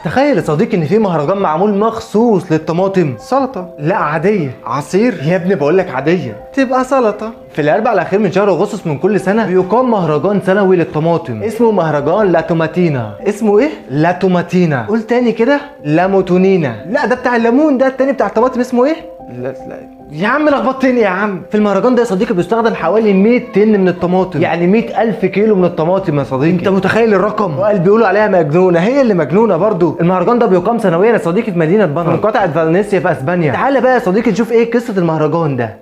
تخيل يا صديقي ان في مهرجان معمول مخصوص للطماطم. سلطة. لا عاديه. عصير. يا ابني بقول لك عاديه. تبقى سلطة. في الاربع الاخير من شهر اغسطس من كل سنه بيقام مهرجان سنوي للطماطم اسمه مهرجان لا توماتينا. اسمه ايه؟ لا توماتينا. قول تاني كده. لاموتونينا. لا ده بتاع الليمون، ده التاني بتاع الطماطم اسمه ايه؟ لا يا عم لخبطتني يا عم. في المهرجان ده يا صديقي بيستخدم حوالي 100 طن من الطماطم، يعني 100,000 كيلو من الطماطم يا صديقي. انت متخيل الرقم؟ وقال بيقولوا عليها مجنونه، هي اللي مجنونه برضو. المهرجان ده بيقام سنويا يا صديقي في مدينه بنما من قطعه فالنسيا في اسبانيا. تعالى بقى يا صديقي نشوف ايه قصه المهرجان ده.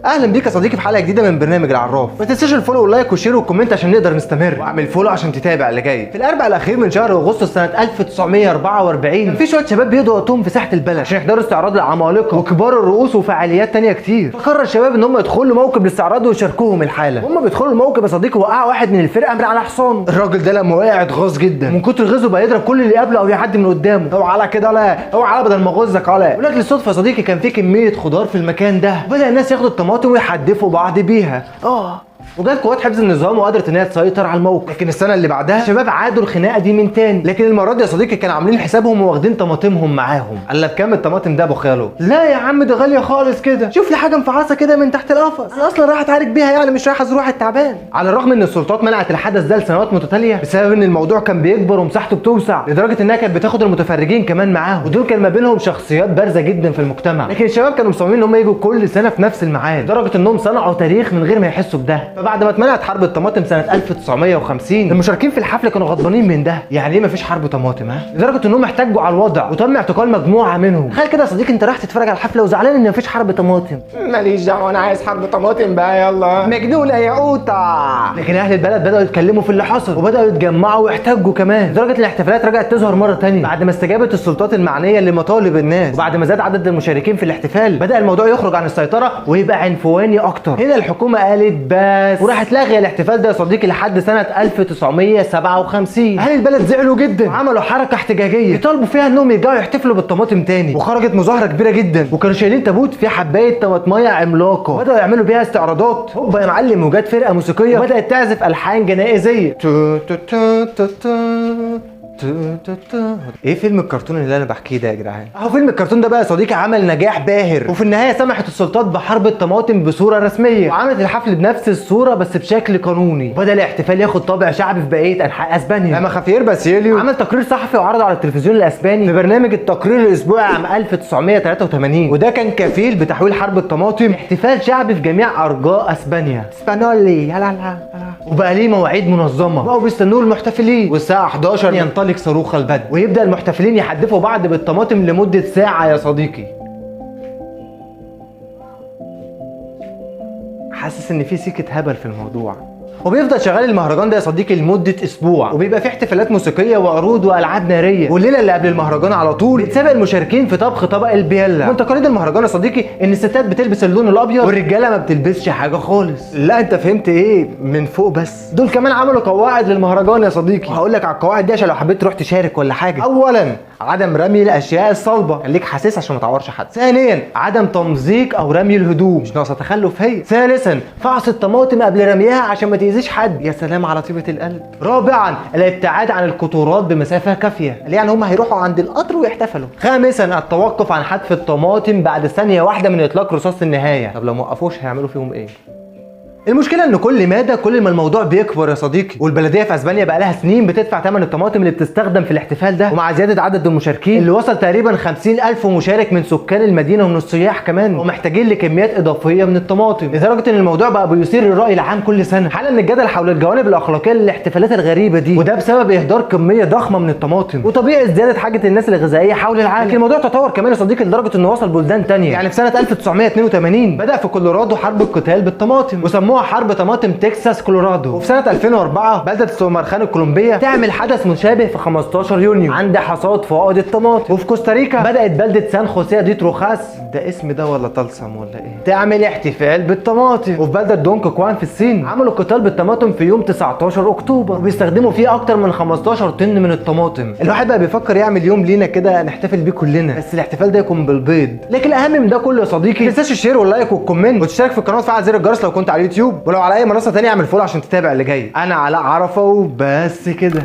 اهلا بيك يا صديقي في حلقه جديده من برنامج العراف. ما تنساش الفولو واللايك والشير والكومنت عشان نقدر نستمر، واعمل فولو عشان تتابع اللي جاي. في الاربع الاخير من شهر اغسطس سنه 1944 كان في شويه شباب بيقضوا وقتهم في ساحه البلد عشان يحضروا استعراض العمالقه وكبار الرؤوس وفعاليات تانية كتير. فقرر الشباب ان هم يدخلوا موكب الاستعراض ويشاركوهم الحاله. وهم بيدخلوا الموكب يا صديقي وقع واحد من الفرقه من على حصان. الراجل ده لما وقع اتغاظ جدا، من كتر غيظه بقى يضرب كل اللي قبله او يعدي من قدامه. اوعى على كده، لا اوعى على بدل ما اغزك على. ولكن للصدفه يا صديقي كان في كميه خضار في المكان ده، وبدا الناس ياخدوا الطماطم ويحدفوا بعض بيها. وجات قوات حفظ النظام وقدرت ان هي تسيطر على الموقف. لكن السنه اللي بعدها الشباب عادوا الخناقه دي من تاني، لكن المره دي يا صديقي كانوا عاملين حسابهم واخدين طماطمهم معاهم. قال لك كام الطماطم ده ابو خاله؟ لا يا عم ده غاليه خالص كده، شوف لي حاجه مفعصه كده من تحت القفص، انا اصلا رايح اتعارك بيها يعني، مش رايح ازور واحد تعبان. على الرغم ان السلطات منعت الحدث ده لسنوات متتاليه بسبب ان الموضوع كان بيكبر ومساحته بتوسع، لدرجه انها كانت بتاخد المتفرجين كمان معاهم، ودول كان ما بينهم شخصيات بارزه جدا في المجتمع. لكن الشباب كانوا مصممين ان هم يجوا كل سنه في نفس الميعاد، لدرجه انهم صنعوا تاريخ من غير ما يحسوا بده. فبعد ما اتمنعت حرب الطماطم سنه 1950 المشاركين في الحفله كانوا غضبانين من ده. يعني ايه مفيش حرب طماطم؟ لدرجه انهم احتجوا على الوضع وتم اعتقال مجموعه منهم. تخيل كده يا صديقي انت رايح تتفرج على الحفله وزعلان ان مفيش حرب طماطم. ماليش دعوه، انا عايز حرب طماطم بقى، يلا مجنونه يا قوطه. لكن اهل البلد بداوا يتكلموا في اللي حصل وبداوا يتجمعوا ويحتجوا كمان، لدرجه ان الاحتفالات رجعت تظهر مره ثانيه بعد ما استجابت السلطات المعنيه لمطالب الناس. وبعد ما زاد عدد المشاركين في الاحتفال بدا الموضوع يخرج عن السيطره ويبقى عنفواني اكتر. هنا الحكومه قالت بس وراحت لاغيه الاحتفال ده يا صديقي لحد سنه 1957. اهل البلد زعلوا جدا وعملوا حركه احتجاجيه يطالبوا فيها انهم يرجعوا يحتفلوا بالطماطم تاني، وخرجت مظاهره كبيره جدا وكانوا شايلين تابوت فيه حبايه طماطميه عملاقه بداوا يعملوا بيها استعراضات. هوبا يا معلم وجات فرقه موسيقيه وبدات تعزف الحان جنائزيه. ايه فيلم الكرتون اللي انا بحكيه ده يا جدعان؟ اهو فيلم الكرتون ده بقى يا صديقي عمل نجاح باهر، وفي النهايه سمحت السلطات بحرب الطماطم بصوره رسميه، وعملت الحفل بنفس الصوره بس بشكل قانوني، وبدا الاحتفال ياخد طابع شعبي في بقيه انحاء اسبانيا. لما خافير باسيليو عمل تقرير صحفي وعرضه على التلفزيون الاسباني في برنامج التقرير الاسبوعي عام 1983، وده كان كفيل بتحويل حرب الطماطم احتفال شعبي في جميع ارجاء اسبانيا. اسبانولي يلا وبقى ليه مواعيد منظمه، بقوا بيستنوه المحتفلين، والساعه 11 ينطلق صاروخ البدء ويبدا المحتفلين يحدفوا بعض بالطماطم لمده ساعه يا صديقي. حاسس ان في سكه هبل في الموضوع. وبيفضل شغال المهرجان ده يا صديقي لمده اسبوع، وبيبقى فيه احتفالات موسيقيه وعروض والعاب ناريه، والليله اللي قبل المهرجان على طول بيتسابق المشاركين في طبخ طبق البيلا. من تقاليد المهرجان يا صديقي ان الستات بتلبس اللون الابيض والرجاله ما بتلبسش حاجه خالص. لا انت فهمت ايه من فوق بس. دول كمان عملوا قواعد للمهرجان يا صديقي، وهقول لك على القواعد دي عشان لو حبيت تروح تشارك ولا حاجه. اولا عدم رمي الاشياء الصلبه، خليك حساس عشان ما تعورش حد. ثانيا عدم تمزيق او رمي الهدوم، مش ناقصه تخلف هي. ثالثا فحص الطماطم قبل رميها عشان ما تاذيش حد. يا سلام على طيبه القلب. رابعا الابتعاد عن القطورات بمسافه كافيه، يعني هم هيروحوا عند القطر ويحتفلوا. خامسا التوقف عن حذف الطماطم بعد ثانيه واحده من اطلاق رصاص النهايه. طب لو ما وقفوش هيعملوا فيهم ايه؟ المشكله ان كل ماده كل ما الموضوع بيكبر يا صديقي، والبلديه في اسبانيا بقى لها سنين بتدفع ثمن الطماطم اللي بتستخدم في الاحتفال ده، ومع زياده عدد المشاركين اللي وصل تقريبا 50,000 مشارك من سكان المدينه ومن السياح كمان، ومحتاجين لكميات اضافيه من الطماطم، لدرجه ان الموضوع بقى بيثير الراي العام كل سنه، حاله من الجدل حول الجوانب الاخلاقيه للاحتفالات الغريبه دي، وده بسبب اهدار كميه ضخمه من الطماطم، وطبيعي زياده حاجه الناس الغذائيه حول العالم. لكن الموضوع تطور كمان يا صديقي لدرجه انه وصل بلدان ثانيه. يعني في سنه 1982 بدا في كولورادو حرب القتال بالطماطم، وسموها حرب طماطم تكساس كولورادو. وفي سنه 2004 بدات السومرخان الكولومبيه تعمل حدث مشابه في 15 يونيو عند حصاد فائض الطماطم. وفي كوستاريكا بدات بلده سان خوسيه دي تروخاس، ده اسم ده ولا طلسم ولا ايه، تعمل احتفال بالطماطم. وفي بلده دونج كوان في الصين عملوا قتال بالطماطم في يوم 19 اكتوبر، وبيستخدموا فيه اكتر من 15 طن من الطماطم. الواحد بقى بيفكر يعمل يوم لينا كده نحتفل بيه كلنا، بس الاحتفال ده يكون بالبيض. لكن الاهم من ده كله يا صديقي ما تنساش الشير واللايك والكومنت وتشترك في القناه وتفعل زر الجرس لو كنت على اليوتيوب، ولو على اي منصه ثانيه اعمل فولو عشان تتابع اللي جاي. انا علاء عرفه وبس كده.